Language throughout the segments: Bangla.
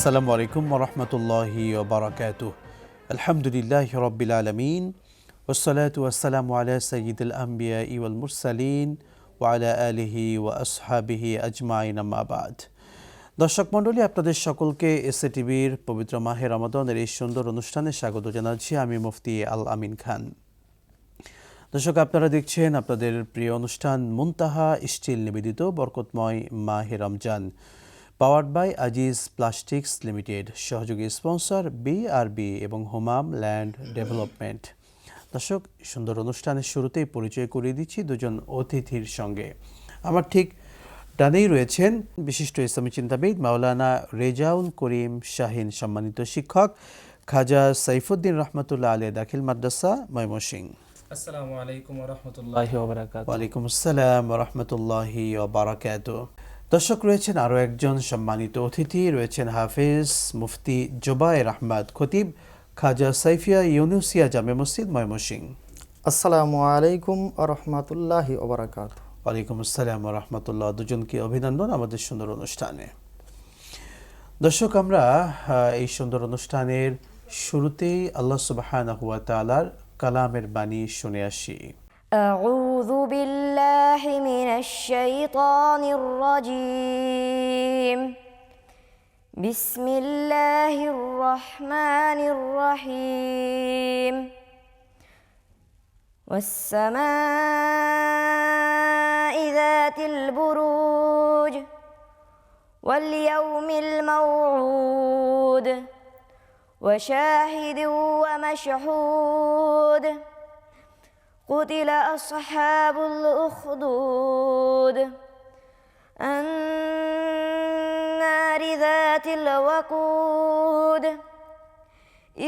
আসসালামু আলাইকুম ওয়া রাহমাতুল্লাহি ওয়া বারাকাতুহু। আলহামদুলিল্লাহি রাব্বিল আলামিন ওয়াসসালাতু ওয়াসসালামু আলা সাইয়্যিদিল আমবিয়াই ওয়াল মুরসালিন ওয়া আলা আলিহি ওয়া আসহাবিহি আজমাইন, আম্মা বা'দ। দর্শক মণ্ডলী, আপনাদের সকলকে এসএ টিভির পবিত্র মাহে রমাদানের এই সুন্দর অনুষ্ঠানে স্বাগত জানাচ্ছি। আমি মুফতি আল আমিন খান। দর্শক, আপনারা দেখছেন আপনাদের প্রিয় অনুষ্ঠান মুনতাহা স্টিল নিবেদিত বরকতময় মাহে রমজান, powered by Aziz plastics limited, সহযোগী স্পন্সর বিআরবি এবং হোমাম ল্যান্ড ডেভেলপমেন্ট। দর্শক, সুন্দর অনুষ্ঠানের শুরুতেই পরিচয় করিয়ে দিচ্ছি দুজন অতিথির সঙ্গে। আমার ঠিক ডানেই রয়েছেন বিশিষ্ট ইসলামী চিন্তাবিদ মাওলানা রেজাউল করিম শাহিন, সম্মানিত শিক্ষক, খাজা সাইফুদ্দিন রহমতুল্লাহ আলী দাখিল মাদ্রাসা, ময়মনসিংহ। আসসালামু আলাইকুম ওয়া রাহমাতুল্লাহি ওয়া বারাকাতুহু। ওয়ালাইকুম আসসালাম ওয়া রাহমাতুল্লাহি ওয়া বারাকাতুহু। দর্শক, রয়েছেন আরও একজন সম্মানিত অতিথি, রয়েছেন হাফেজ মুফতি জুবায়ের আহমদ খতিব, খাজা সাইফিয়া ইউনুসিয়া জামে মসজিদ, ময়মনসিংহ। আসসালামু আলাইকুম ওয়া রাহমাতুল্লাহি ওয়া বারাকাতুহু। ওয়ালাইকুম আসসালাম ওয়া রাহমাতুল্লাহ। দুজনকে অভিনন্দন আমাদের সুন্দর অনুষ্ঠানে। দর্শক, আমরা এই সুন্দর অনুষ্ঠানের শুরুতেই আল্লাহ সুবহানাহু ওয়া তাআলার কালামের বাণী শুনে আসি। আউযু বিল্লাহি মিনাশ শাইতানির রাজীম। বিসমিল্লাহির রহমানির রহিম। ওয়াস-সামাই যাতিল বুরুজ ওয়াল ইয়াউমিল মাওউদ ওয়া শাহিদিন ওয়া মাশহুদ। قتل أصحاب الأخدود النار ذات الوقود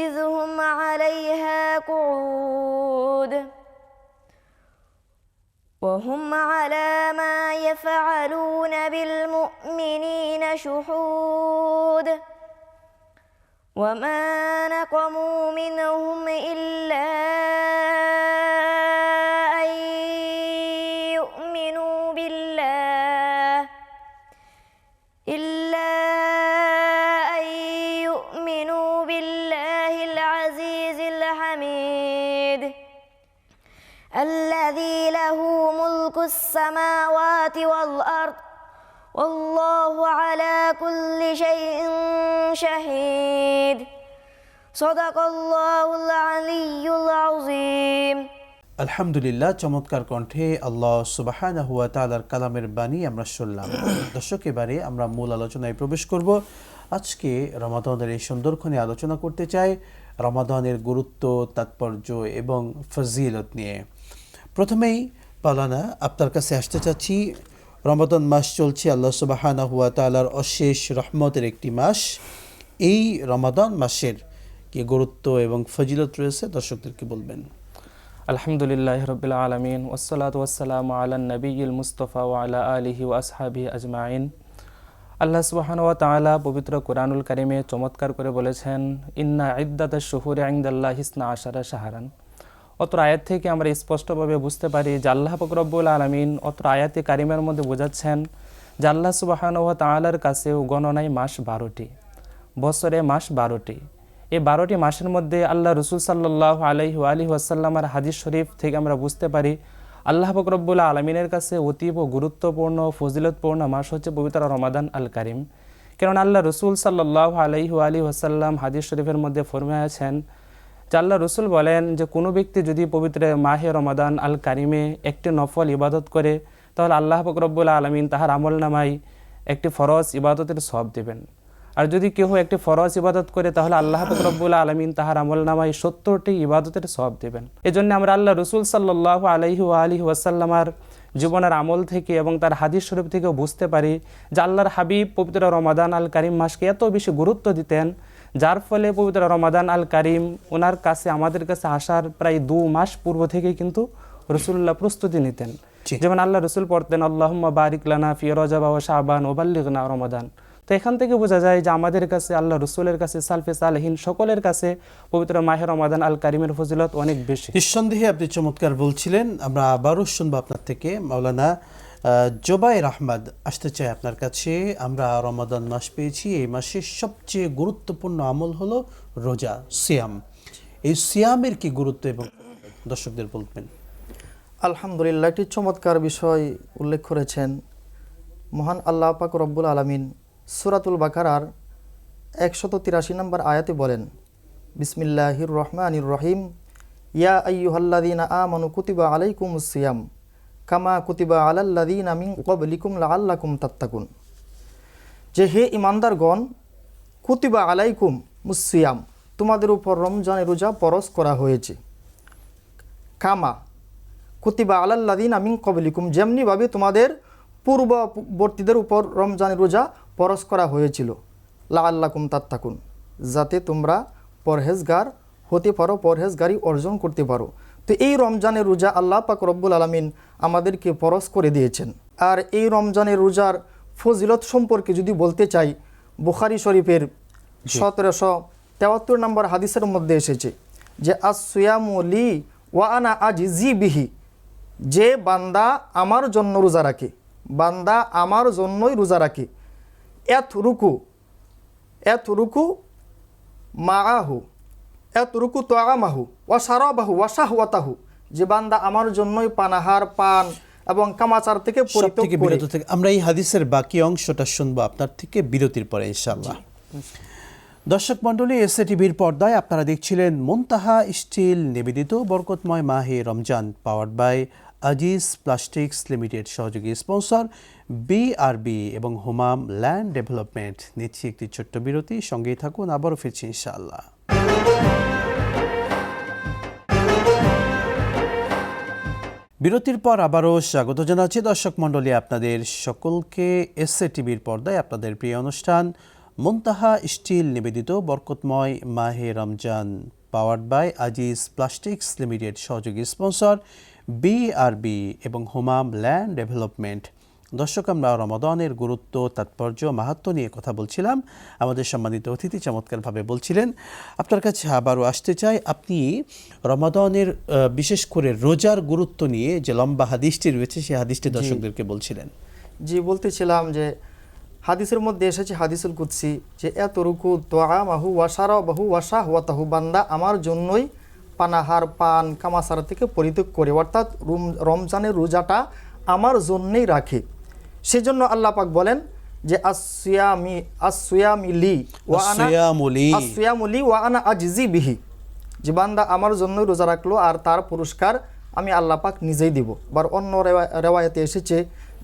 إذ هم عليها قعود وهم على ما يفعلون بالمؤمنين شهود وما نقموا منهم إلا الذي له ملك السماوات والأرض والله على كل شيء شهيد صدق الله العلي العظيم। আলহামদুলিল্লাহ, চমৎকার কণ্ঠে আল্লাহ সুবহানাহু ওয়া তাআলার কালামের বাণী আমরা শুনলাম। দর্শক, এবারে আমরা মূল আলোচনায় প্রবেশ করব। আজকে রমাদানের এই সুন্দরক্ষণে আলোচনা করতে চাই রমাদানের গুরুত্ব, তাৎপর্য এবং ফজিলত নিয়ে। প্রথমেই মাওলানা, আপনার কাছে আসতে চাচ্ছি। রমাদান মাস চলছে, আল্লাহ সুবহানাহু ওয়া তাআলার অশেষ রহমতের একটি মাস। এই রমাদান মাসের কি গুরুত্ব এবং ফজিলত রয়েছে দর্শকদেরকে বলবেন। আলহামদুলিল্লাহি রাব্বিল আলামিন ওয়াসসালাতু ওয়াসসালামু আলান নাবিয়্যিল মুস্তাফা ওয়া আলা আলিহি ওয়া আসহাবিহি আজমাইন। আল্লাহ সুবহানাহু ওয়া তাআলা পবিত্র কোরআনুল কারীমে চমৎকার করে বলেছেন, ইন্না ইদ্দাতাশ শুহুরি ইনদাল্লাহি 12 শাহরান। অত্র আয়াত থেকে আমরা স্পষ্টভাবে বুঝতে পারি যে আল্লাহ পাক রব্বুল আলামিন অত্র আয়াতে কারিমের মধ্যে বোঝাচ্ছেন যে আল্লাহ সুবহানাহু ওয়া তাআলার কাছেও গণনায় মাস 12টি, বছরে মাস 12টি। এই 12টি মাসের মধ্যে আল্লাহ রসুল সাল্লাল্লাহু আলাইহি ওয়াসাল্লামের হাদিস শরীফ থেকে আমরা বুঝতে পারি আল্লাহ পাক রব্বুল আলামিনের কাছে অতীব গুরুত্বপূর্ণ ফজিলতপূর্ণ মাস হচ্ছে পবিত্র রমাদান আল কারিম। কারণ আল্লাহ রসুল সাল্লাল্লাহু আলাইহি ওয়াসাল্লাম হাদিস শরীফের মধ্যে ফরমায়েছেন যে আল্লাহ রসুল বলেন যে কোনো ব্যক্তি যদি পবিত্র মাহে রমাদান আল কারিমে একটি নফল ইবাদত করে, তাহলে আল্লাহ পাক রব্বুল আলামিন তাহার আমল নামায় একটি ফরজ ইবাদতের সওয়াব দেবেন। আর যদি কেউ একটি ফরজ ইবাদত করে, তাহলে আল্লাহ পাক রব্বুল আলামিন তাহার আমল নামায় 70টি ইবাদতের সওয়াব দেবেন। এজন্য আমরা আল্লাহ রসুল সাল্লাল্লাহু আলাইহি ওয়াসাল্লামার জীবনের আমল থেকে এবং তার হাদিস শরীফ থেকেও বুঝতে পারি যে আল্লাহর হাবিব পবিত্র রমাদান আল কারিম মাসকে এত বেশি গুরুত্ব দিতেন, যার ফলে পবিত্র রমাদান আল কারিম ওনার কাছে আমাদের কাছে আসার প্রায় 2 মাস পূর্ব থেকে কিন্তু রাসূলুল্লাহ প্রস্তুতি নিতেন। যেমন আল্লাহ রসুল পড়তেন, আল্লাহুম্মা বারিক লানা ফি রজব ওয়া শাবান ওয়া বাল্লিগনা রমাদান। তো এখান থেকে বোঝা যায় যে আমাদের কাছে আল্লাহ রসুলের কাছে সালফে সালেহিন সকলের কাছে পবিত্র মাহে রমাদান আল কারিমের ফজিলত অনেক বেশি। নিঃসন্দেহে আপনি চমৎকার বলছিলেন। আমরা আবারও শুনবো আপনার থেকে মাওলানা জোবাইর আহমদ, আসতে চাই আপনার কাছে। আমরা রমাদান মাস পেয়েছি, এই মাসের সবচেয়ে গুরুত্বপূর্ণ আমল হলো রোজা, সিয়াম। এই সিয়ামের কি গুরুত্ব এবং দর্শকদের বলবেন? আলহামদুলিল্লাহ, একটি চমৎকার বিষয় উল্লেখ করেছেন। মহান আল্লাহ পাক রব্বুল আলামিন সূরাতুল বাকারার 183 নম্বর আয়াতে বলেন, বিসমিল্লাহির রহমানির রহিম, ইয়া আইয়ুহাল্লাযীনা আমানু কুতিবা আলাইকুমুস সিয়াম কামা কুতিবা আলাল্লাযীনা মিন ক্বাবলিকুম লাআল্লাকুম তাত্তাকুন। যে হে ঈমানদারগণ, কুতিবা আলাইকুম মুসিয়াম, তোমাদের উপর রমজানের রোজা ফরজ করা হয়েছে। কামা কুতিবা আলাল্লাযীনা মিন ক্বাবলিকুম, যেমনিভাবে তোমাদের পূর্ববর্তীদের উপর রমজানের রোজা ফরজ করা হয়েছিল। লাআল্লাকুম তাত্তাকুন, যাতে তোমরা পরহেজগার হতে পারো, পরহেজগারি অর্জন করতে পারো। তো এই রমজানের রোজা আল্লাহ পাক রব্বুল আলামিন আমাদেরকে ফরজ করে দিয়েছেন। আর এই রমজানের রোজার ফজিলত সম্পর্কে যদি বলতে চাই, বুখারী শরীফের 1773 নম্বর হাদিসের মধ্যে এসেছে যে আস-সিয়ামু লি ওয়া আনা আজজি বিহি, যে বান্দা আমার জন্য রোজা রাখে, বান্দা আমার জন্যই রোজা রাখে, এত রুকু মাআহু এত রুকু তাআমাহু ওয়া শারাবাহু ওয়া শাহওয়াতাহু, যে বান্দা আমার জন্যই পানাহার, পান এবং কামাচার থেকে পরিত্যাগ করে। আমরা এই হাদিসের বাকি অংশটা শুনবো আপনার থেকে বিরতির পরে ইনশাআল্লাহ। দর্শক মণ্ডলী, এসএ টিভির পর্দায় আপনারা দেখছিলেন মুনতাহা স্টিল নিবেদিত বরকতময় মাহে রমজান, powered by Aziz plastics limited, সহযোগী স্পন্সর বিআরবি এবং হুমাম ল্যান্ড ডেভেলপমেন্ট। নিচ্ছি একটি ছোট্ট বিরতি, সঙ্গেই থাকুন, আবারও ফিরছি ইনশাআল্লাহ। বিরতির পর আবারও স্বাগত জানাচ্ছি দর্শক মণ্ডলী আপনাদের সকলকে এসএ টিভির পর্দায় আপনাদের প্রিয় অনুষ্ঠান মুনতাহা স্টিল নিবেদিত বরকতময় মাহে রমজান, powered by Aziz plastics limited, সহযোগী স্পন্সর বিআরবি এবং হুমাম ল্যান্ড ডেভেলপমেন্ট। দর্শক, আমরা রমাদানের গুরুত্ব, তাৎপর্য, মাহাত্ম্য নিয়ে কথা বলছিলাম। আমাদের সম্মানিত অতিথি চমৎকারভাবে বলছিলেন। আপনার কাছে আবারও আসতে চাই, আপনি রমাদানের বিশেষ করে রোজার গুরুত্ব নিয়ে যে লম্বা হাদিসটি রয়েছে, সেই হাদিসটি দর্শকদেরকে বলছিলেন। জি, বলতেছিলাম যে হাদিসের মধ্যে এসেছে হাদিসুল কুদসি, যে এত রুকু তাআমাহু ওয়া শারাবাহু ওয়া শাহওয়াতাহু, বান্দা আমার জন্যই পানাহার, পান, কামাচার থেকে পরিত্যাগ করে, অর্থাৎ রমজানের রোজাটা আমার জন্যই রাখে। সেজন্য আল্লাহ পাক বলেন যে আসসিয়ামি লি ওয়া আনা আজজি বিহি, যে বান্দা আমার জন্যই রোজা রাখলো আর তার পুরস্কার আমি আল্লাহ পাক নিজেই দিব। আবার অন্য রেওয়ায়াতে এসেছে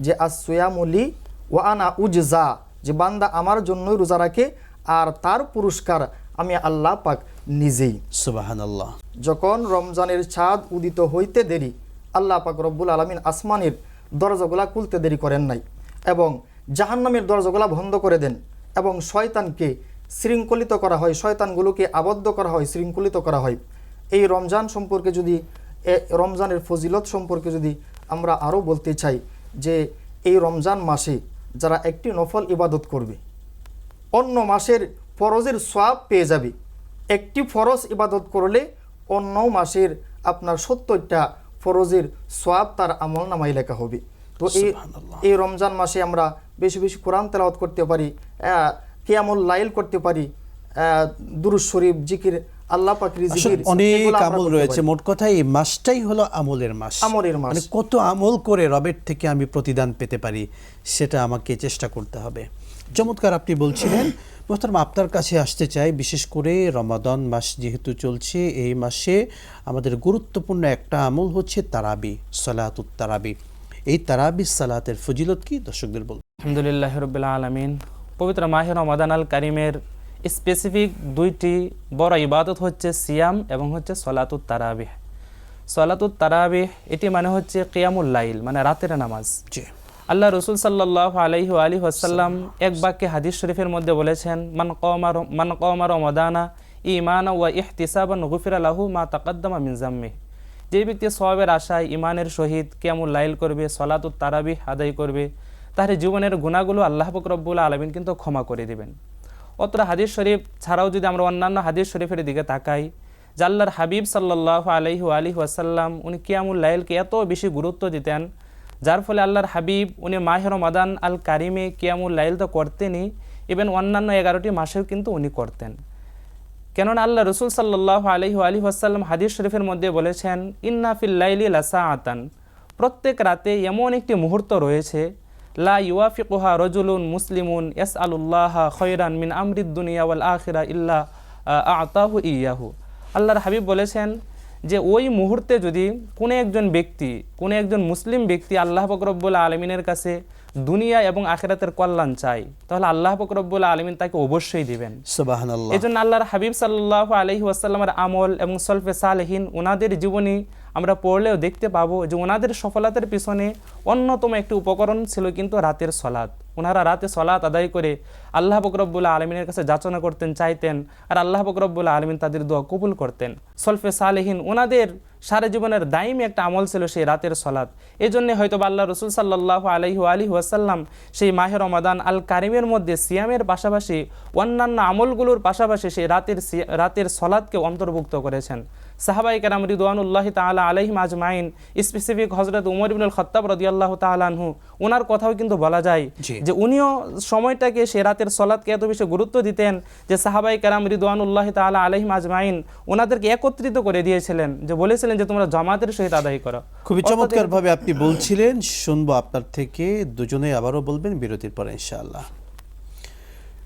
যে আসসিয়ামু লি ওয়া আনা উজজা, যে বান্দা আমার জন্যই রোজা রাখে আর তার পুরস্কার আমি আল্লাহ পাক নিজেই। সুবহানাল্লাহ। যখন রমজানের চাঁদ উদিত হইতে দেরি, আল্লাহ পাক রব্বুল আলামিন আসমানের দরজাগুলা খুলতে দেরি করেন নাই এবং জাহান্নামের দরজাগুলা বন্ধ করে দেন এবং শয়তানকে শৃঙ্খলিত করা হয়, শয়তানগুলোকে আবদ্ধ করা হয়, শৃঙ্খলিত করা হয়। এই রমজান সম্পর্কে যদি, রমজানের ফজিলত সম্পর্কে যদি আমরা আরও বলতে চাই, যে এই রমজান মাসে যারা একটি নফল ইবাদত করবে, অন্য মাসের ফরজের সওয়াব পেয়ে যাবে। একটি ফরজ ইবাদত করলে অন্য মাসের আপনার 70টা ফরজের সওয়াব তার আমল নামায় লেখা হবে। তো এই রমজান মাসে আমরা বেশি বেশি কোরআন তেলাওয়াত করতে পারি, কিয়ামুল লাইল করতে পারি, দুরূদ শরীফ, জিকির, আল্লাহ পাকের জিকির, অনেক আমল রয়েছে। মোট কথা এই মাসটাই হলো আমলের মাস। মানে কত আমল করে রবের থেকে আমি প্রতিদান পেতে পারি, সেটা আমাকে চেষ্টা করতে হবে। চমৎকার আপনি বলছিলেন। মোহতারাম, আপনার কাছে আসতে চাই, বিশেষ করে রমাদান মাস যেহেতু চলছে, এই মাসে আমাদের গুরুত্বপূর্ণ একটা আমল হচ্ছে তারাবি, সালাতুত তারাবি। এই তারাবি সালাতের ফজিলত কি দর্শকদের বলুন। আলহামদুলিল্লাহ রাব্বিল আলামিন। পবিত্র মাহে রমাদান আল কারিমের স্পেসিফিক দুইটি বড় ইবাদত হচ্ছে সিয়াম এবং হচ্ছে সলাতুত তারাবিহ। সলাতুত তারাবিহ এটি মানে হচ্ছে কিয়ামুল লাইল, মানে রাতের নামাজ। আল্লাহ রসুল সাল্লাল্লাহু আলাইহি ওয়াসাল্লাম এক বাক্যে হাদিস শরীফের মধ্যে বলেছেন, মান কওমা রমাদানা ঈমানান ওয়া ইহতিসাবান গুফিরা লাহু মা তাকাদ্দামা মিন যাম্মিহি। যে ব্যক্তি সওয়াবের আশায় ইমানের সহিত কিয়ামুল লাইল করবে, সলাতুত তারাবিহ আদায় করবে, তার জীবনের গুনাহগুলো আল্লাহ পাক রব্বুল আলামিন কিন্তু ক্ষমা করে দিবেন। অত্র হাদিস শরীফ ছাড়াও যদি আমরা অন্যান্য হাদিস শরীফের দিকে তাকাই, যে আল্লাহর হাবিব সাল্লাল্লাহু আলাইহি ওয়াসাল্লাম উনি কিয়ামুল লাইলকে এত বেশি গুরুত্ব দিতেন, যার ফলে আল্লাহর হাবিব উনি মাহে রমাদান আল কারিমে কিয়ামুল লাইল তো করতেনই, ইভেন অন্যান্য 11টি মাসেও কিন্তু উনি করতেন। কেননা আল্লাহ রসুল সাল্লাল্লাহু আলাইহি ওয়াসাল্লাম হাদিস শরীফের মধ্যে বলেছেন, ইন্না ফিল লাইলি লাসাআতান, প্রত্যেক রাতে এমন একটি মুহূর্ত রয়েছে, লা ইউয়াফিকুহা রজুলুন মুসলিমুন ইয়াসআলুল্লাহা খয়রান মিন আমরিদ দুনিয়া ওয়াল আখিরা ইল্লা আতাহু ইয়াহু। আল্লাহর হাবিব বলেছেন যে ওই মুহূর্তে যদি কোনো একজন মুসলিম ব্যক্তি আল্লাহ পাক রব্বুল আলামিনের কাছে দুনিয়া এবং আখিরাতের কল্যাণ চাই, তাহলে আল্লাহ পাক রব্বুল আলামিন তাকে অবশ্যই দিবেন। সুবহানাল্লাহ। এজন্য আল্লাহর হাবিব সাল্লাল্লাহু আলাইহি ওয়াসাল্লামের আমল এবং সলফে সালেহিন ওনাদের জীবনী আমরা পড়লেও দেখতে পাবো যে ওনাদের সফলতার পিছনে অন্যতম একটি উপকরণ ছিল কিন্তু রাতের সলাত। ওনারা রাতে সলাত আদায় করে আল্লাহ পাক রব্বুল আলামিনের কাছে যাচনা করতেন, চাইতেন, আর আল্লাহ পাক রব্বুল আলামিন তাদের দোয়া কবুল করতেন। সলফে সালেহিন ওনাদের সারা জীবনের দায়মি একটা আমল ছিল সেই রাতের সলাত। এই জন্যে হয়তো আল্লাহ রসুল সাল্লাল্লাহু আলাইহি ওয়াসাল্লাম সেই মাহে রমাদান আল কারিমের মধ্যে সিয়ামের পাশাপাশি অন্যান্য আমলগুলোর পাশাপাশি সেই রাতের সলাতকে অন্তর্ভুক্ত করেছেন। সাহাবায়ে কেরাম রিদওয়ানুল্লাহি তাআলা আলাইহিম আজমাইন, স্পেসিফিক হযরত উমর ইবনুল খাত্তাব রাদিয়াল্লাহু তাআলা আনহু, ওনার কথাও কিন্তু বলা যায় যে উনিও সময়টাকে সেই রাতের সলাতকে এত বেশি গুরুত্ব দিতেন যে সাহাবায়ে কেরাম রিদওয়ানুল্লাহি তাআলা আলাইহিম আজমাইন ওনাদেরকে একত্রিত করে দিয়েছিলেন, যে বলেছিলেন যে তোমরা জামাতের সহিত আদায় করো। খুবই চমৎকার ভাবে আপনি বলছিলেন, শুনবো আপনার থেকে। দুজনে আবারও বলবেন বিরতির পরে ইনশাআল্লাহ।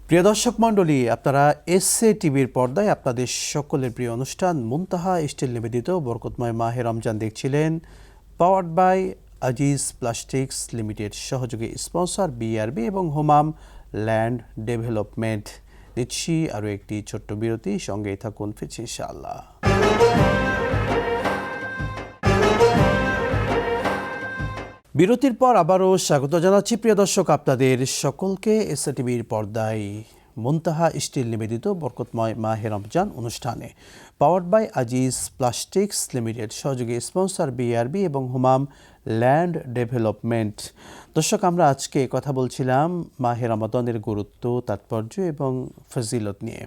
প্রিয় দর্শক মণ্ডলী, আপনারা এসএ টিভির পর্দায় আপনাদের সকলের প্রিয় অনুষ্ঠান মুনতাহা স্টিল নিবেদিত বরকতময় মাহে রমজান দেখছিলেন। Powered by Aziz plastics limited, সহযোগী স্পন্সর বিআরবি এবং হোমাম ল্যান্ড ডেভেলপমেন্ট। নিচ্ছি আরও একটি ছোট্ট বিরতি, সঙ্গেই থাকুন, ফিরছি ইনশাআল্লাহ। বিরতির পর আবারও স্বাগত জানাচ্ছি প্রিয় দর্শক আপনাদের সকলকে এসএ টিভির পর্দায় মুনতাহা স্টিল নিবেদিত বরকতময় মাহে রমজান অনুষ্ঠানে। Powered by Aziz plastics limited, সহযোগী স্পন্সর বিআরবি এবং হোমাম ল্যান্ড ডেভেলপমেন্ট। দর্শক, আমরা আজকে কথা বলছিলাম মাহে রমাদানের গুরুত্ব, তাৎপর্য এবং ফজিলত নিয়ে।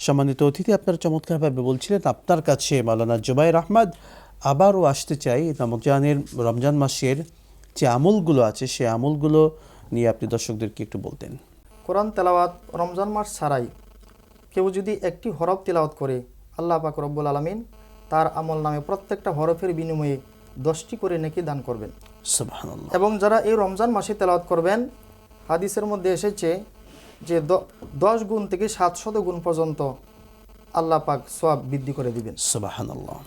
সম্মানিত অতিথি, আপনারা চমৎকারভাবে বলছিলেন। আপনার কাছে মাওলানা জুবাইর আহমদ আবারও আসতে চাই। রমজান মাসের যে আমলগুলো আছে সে আমলগুলো নিয়ে আপনি দর্শকদেরকে একটু বলতেন। কোরআন তেলাওয়াত রমজান মাস ছাড়াই কেউ যদি একটি হরফ তেলাওয়াত করে, আল্লাহ পাক রব্বুল আলামিন তার আমল নামে প্রত্যেকটা হরফের বিনিময়ে 10টি করে নেকি দান করবেন। সুবহানাল্লাহ। এবং যারা এই রমজান মাসে তেলাওয়াত করবেন, হাদিসের মধ্যে এসেছে যে 10 গুণ থেকে 700 গুণ পর্যন্ত আল্লাহ পাক সওয়াব বৃদ্ধি করে দিবেন। সুবহানাল্লাহ।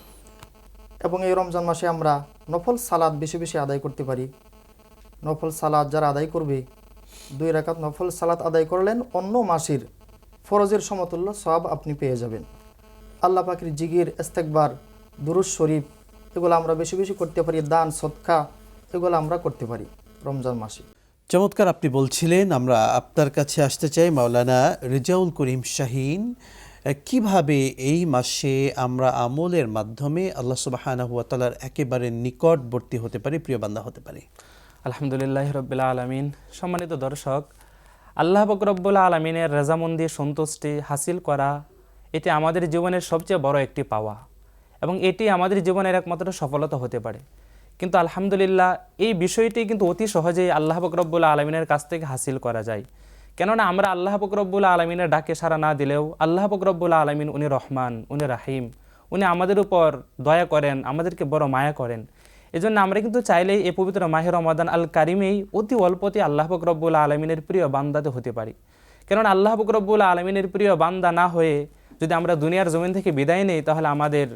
এবং এই রমজান মাসে আমরা নফল সালাত বেশি বেশি আদায় করতে পারি। নফল সালাত যারা আদায় করবে, 2 রাকাত নফল সালাত আদায় করলেন অন্য মাসের ফরজের সমতুল্য সওয়াব আপনি পেয়ে যাবেন। আল্লাহ পাকের জিকির, ইস্তেগফার, দুরূদ শরীফ এগুলো আমরা বেশি বেশি করতে পারি। দান সদকা এগুলো আমরা করতে পারি রমজান মাসে। চমৎকার আপনি বলছিলেন। আমরা আপনার কাছে আসতে চাই মাওলানা রেজাউল করিম শাহীন। কিভাবে এই মাসে আমরা আমলের মাধ্যমে আল্লাহ সুবহানাহু ওয়া তাআলার একেবারে নিকটবর্তী হতে পারি, প্রিয় বান্দা হতে পারি? আলহামদুলিল্লাহ রাব্বিল আলামিন। সম্মানিত দর্শক, আল্লাহ পাক রব্বুল আলামিনের রাজামন্দি সন্তুষ্টি হাসিল করা, এটি আমাদের জীবনের সবচেয়ে বড় একটি পাওয়া এবং এটি আমাদের জীবনের একমাত্র সফলতা হতে পারে। কিন্তু আলহামদুলিল্লাহ এই বিষয়টি কিন্তু অতি সহজেই আল্লাহ পাক রব্বুল আলামিনের কাছ থেকে হাসিল করা যায়। কেননা আমরা আল্লাহ পাক রব্বুল আলামিনের ডাকে সাড়া না দিলেও আল্লাহ পাক রব্বুল আলামিন উনি রহমান, উনি রাহিম, উনি আমাদের উপর দয়া করেন, আমাদেরকে বড় মায়া করেন। এজন্য আমরা কিন্তু চাইলেই এই পবিত্র মাহে রমাদান আল কারিমেই অতি অল্পতে আল্লাহ পাক রব্বুল আলামিনের প্রিয় বান্দাতে হতে পারি। কেননা আল্লাহ পাক রব্বুল আলামিনের প্রিয় বান্দা না হয়ে যদি আমরা দুনিয়ার জমিন থেকে বিদায় নেই, তাহলে আমাদের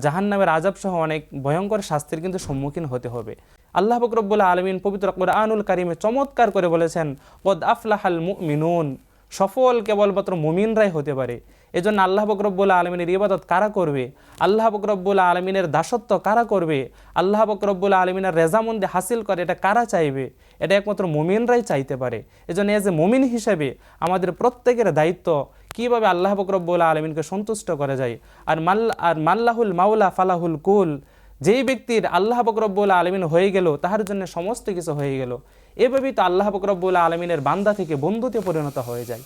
জাহান্নামের আযাব সহ অনেক ভয়ঙ্কর শাস্তির কিন্তু সম্মুখীন হতে হবে। আল্লাহ পাক রব্বুল আলামিন পবিত্র কুরআনুল কারিমে চমৎকার করে বলেছেন, কদ আফলাহাল মুমিনুন, সফল কেবলমাত্র মুমিনরাই হতে পারে। এজন্য আল্লাহ পাক রব্বুল আলামিনের ইবাদত কারা করবে, আল্লাহ পাক রব্বুল আলামিনের দাসত্ব কারা করবে, আল্লাহ পাক রব্বুল আলামিনের রেজামন্দি হাসিল করে, এটা কারা চাইবে? এটা একমাত্র মুমিনরাই চাইতে পারে। এজন্য এজ এ মুমিন হিসেবে আমাদের প্রত্যেকের দায়িত্ব কিভাবে আল্লাহ পাক রব্বুল আলামিনকে সন্তুষ্ট করা যায়। আর মাল্লাহুল মাওলা ফালাহুল কুল, যেই ব্যক্তির আল্লাহ পাক রব্বুল আলামিন হয়ে গেল তাহার জন্য সমস্ত কিছু হয়ে গেল। এভাবেই তো আল্লাহ পাক রব্বুল আলামিনের বান্দা থেকে বন্ধুতে পরিণত হয়ে যায়।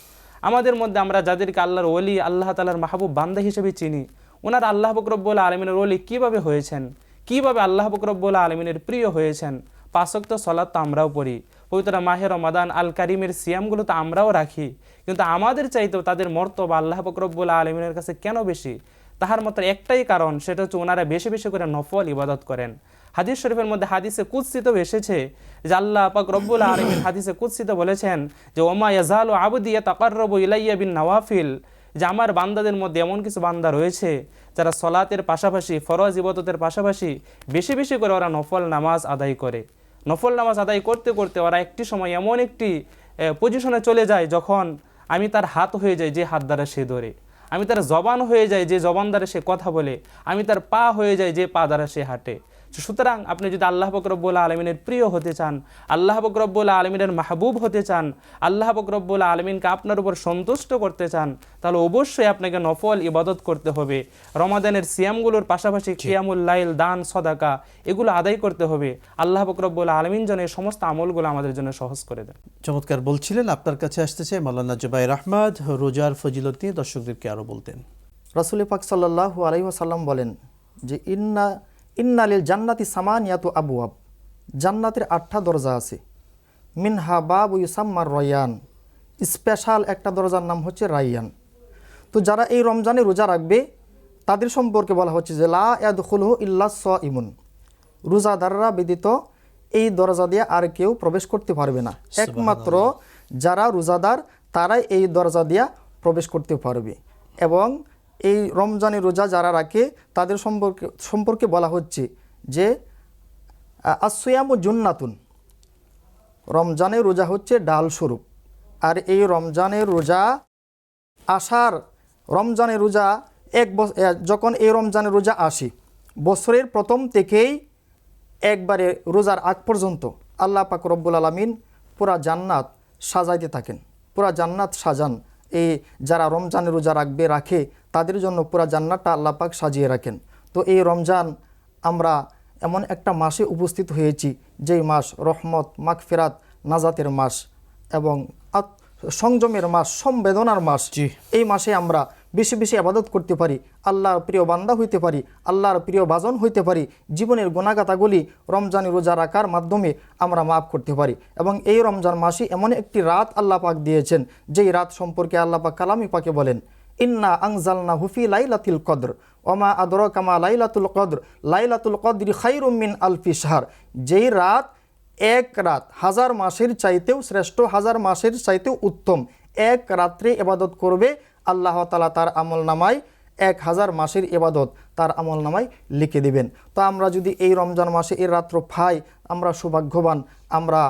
আমাদের মধ্যে আমরা যাদেরকে আল্লাহর ওলি, আল্লাহ তাআলার মাহবুব বান্দা হিসেবে চিনি, ওনার আল্লাহ পাক রব্বুল আলামিনের ওলি কিভাবে হয়েছেন, কিভাবে আল্লাহ পাক রব্বুল আলামিনের প্রিয় হয়েছেন, 5 ওয়াক্ত সালাত তো আমরাও পড়ি, পবিত্র মাহে রমাদান আল কারিমের সিয়ামগুলো তো আমরাও রাখি, কিন্তু আমাদের চাইতেও তাদের মর্তবা আল্লাহ পাক রব্বুল আলামিনের কাছে কেন বেশি? তাহার মাত্র একটাই কারণ, সেটা হচ্ছে ওনারা বেশি বেশি করে নফল ইবাদত করেন। হাদিস শরীফের মধ্যে হাদিসে কুদসিতেও এসেছে যে আল্লাহ পাক রব্বুল আলামিন হাদিসে কুদসিতে বলেছেন যে ওমা ইয়াজালু আবদি ইয়াতাকাররাবু ইলাইয়া বিন নওয়াফিল, যে আমার বান্দাদের মধ্যে এমন কিছু বান্দা রয়েছে যারা সলাতের পাশাপাশি, ফরজ ইবাদতের পাশাপাশি বেশি বেশি করে ওরা নফল নামাজ আদায় করে। নফল নামাজ আদায় করতে করতে ওরা একটি সময় এমন একটি পজিশনে চলে যায় যখন আমি তার হাত হয়ে যাই যে হাত দ্বারা সে ধরে, আমি তার জবান হয়ে যাই যে জবান দ্বারা সে কথা বলে, আমি তার পা হয়ে যাই যে পা দ্বারা সে হাঁটে। সুতরাং আপনি যদি আল্লাহ পাক রব্বুল আলামিনের প্রিয় হতে চান, আল্লাহ পাক রব্বুল আলামিনের মাহবুব হতে চান, আল্লাহ পাক রব্বুল আলামিনকে আপনার উপর সন্তুষ্ট করতে চান, তাহলে অবশ্যই আপনাকে নফল ইবাদত করতে হবে। রমাদানের সিয়ামগুলোর পাশাপাশি কিয়ামুল লাইল, দান, সদাকা এগুলো আদায় করতে হবে। আল্লাহ পাক রব্বুল আলামিন যেন এই সমস্ত আমলগুলো আমাদের জন্য সহজ করে দেন। চমৎকার বলছিলেন। আপনার কাছে আসতেছে মাওলানা জুবাইর আহমদ, রোজার ফজিলত নিয়ে দর্শকদেরকে আরো বলতেন। রাসূল পাক সাল্লাল্লাহু আলাইহি ওয়াসাল্লাম বলেন যে ইন্নালিল জান্নাতি সামানিয়াতু আবওয়াব, জান্নাতের 8টা দরজা আছে। মিনহা বাবু ইউসাম্মার রায়্যান, স্পেশাল একটা দরজার নাম হচ্ছে রায়্যান। তো যারা এই রমজানে রোজা রাখবে তাদের সম্পর্কে বলা হচ্ছে যে লা ইয়াদখুলহু ইল্লা সাইমুন, রোজাদাররা ব্যতীত এই দরজা দিয়ে আর কেউ প্রবেশ করতে পারবে না, একমাত্র যারা রোজাদার তারাই এই দরজা দিয়ে প্রবেশ করতে পারবে। এবং এই রমজানে রোজা যারা রাখে তাদের সম্পর্কে বলা হচ্ছে যে আসিয়ামু জুন্নাতুন, রমজানের রোজা হচ্ছে ডাল স্বরূপ। আর এই রমজানের রোজা রমজানের রোজা যখন এই রমজানের রোজা আসে, বছরের প্রথম থেকেই একবারে রোজার আগ পর্যন্ত আল্লাহ পাক রব্বুল আলামিন পুরা জান্নাত সাজাইতে থাকেন, পুরা জান্নাত সাজান। এই যারা রমজানের রোজা রাখে তাদের জন্য পুরা জান্নাতটা আল্লাহ পাক সাজিয়ে রাখেন। তো এই রমজান আমরা এমন একটা মাসে উপস্থিত হয়েছি যেই মাস রহমত, মাগফিরাত, নাজাতের মাস এবং সংযমের মাস, সম্বেদনার মাস। এই মাসে আমরা বেশি বেশি ইবাদত করতে পারি, আল্লাহর প্রিয় বান্দা হইতে পারি, আল্লাহর প্রিয় বাজন হইতে পারি, জীবনের গুনাহগাতাগুলি রমজানে রোজা রাখার মাধ্যমে আমরা মাফ করতে পারি। এবং এই রমজান মাসে এমন একটি রাত আল্লাহ পাক দিয়েছেন যেই রাত সম্পর্কে আল্লাহ পাক কালামি পাকে বলেন ইন্না আনজালনাহু ফি লাইলাতুল কদর ওমা আদরাকা মা লাইলাতুল কদর লাইলাতুল কদরি খায়রুম মিন আলফি শাহর, যেই রাত এক রাত 1000 মাসের চাইতেও শ্রেষ্ঠ, 1000 মাসের চাইতেও উত্তম। এক রাত্রে ইবাদত করবে আল্লাহ তাআলা তার আমল নামায় 1000 মাসের ইবাদত তার আমল নামায় লিখে দেবেন। তো আমরা যদি এই রমজান মাসে এই রাত্র পাই, আমরা সৌভাগ্যবান, আমরা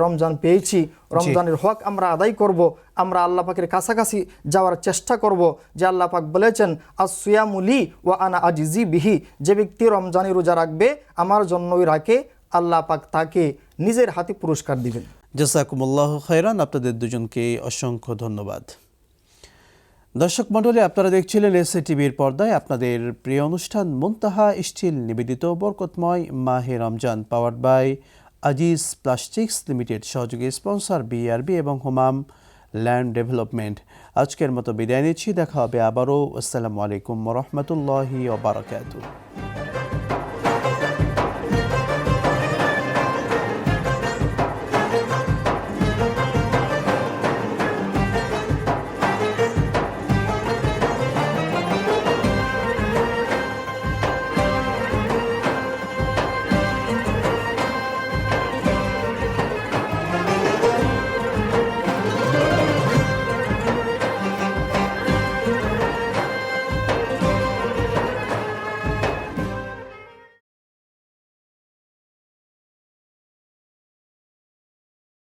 রমজান পেয়েছি, রমজানের হক আমরা আদায় করব, আমরা আল্লাহ পাকের কাছাকাছি যাওয়ার চেষ্টা করব। যে আল্লাহ পাক বলেছেন আসিয়ামু লি ওয়া আনা আজিজি বিহি, যে ব্যক্তি রমজানে রোজা রাখবে আমার জন্যই রাখে, আল্লাহ পাক তাকে নিজের হাতে পুরস্কার দিবেন। জাযাকুমুল্লাহু খাইরান, আপনাদের দুজনকে অসংখ্য ধন্যবাদ। দর্শক মণ্ডলী, আপনারা দেখছিলেন এসএ টিভির পর্দায় আপনাদের প্রিয় অনুষ্ঠান মুনতাহা স্টিল নিবেদিত বরকতময় মাহে রমজান, powered by Aziz plastics limited, সহযোগী স্পন্সর বিআরবি এবং হোমাম ল্যান্ড ডেভেলপমেন্ট। আজকের মতো বিদায় নিচ্ছি, দেখা হবে আবারও। আসসালামু আলাইকুম ওয়া রাহমাতুল্লাহি ওয়া বারাকাতুহু।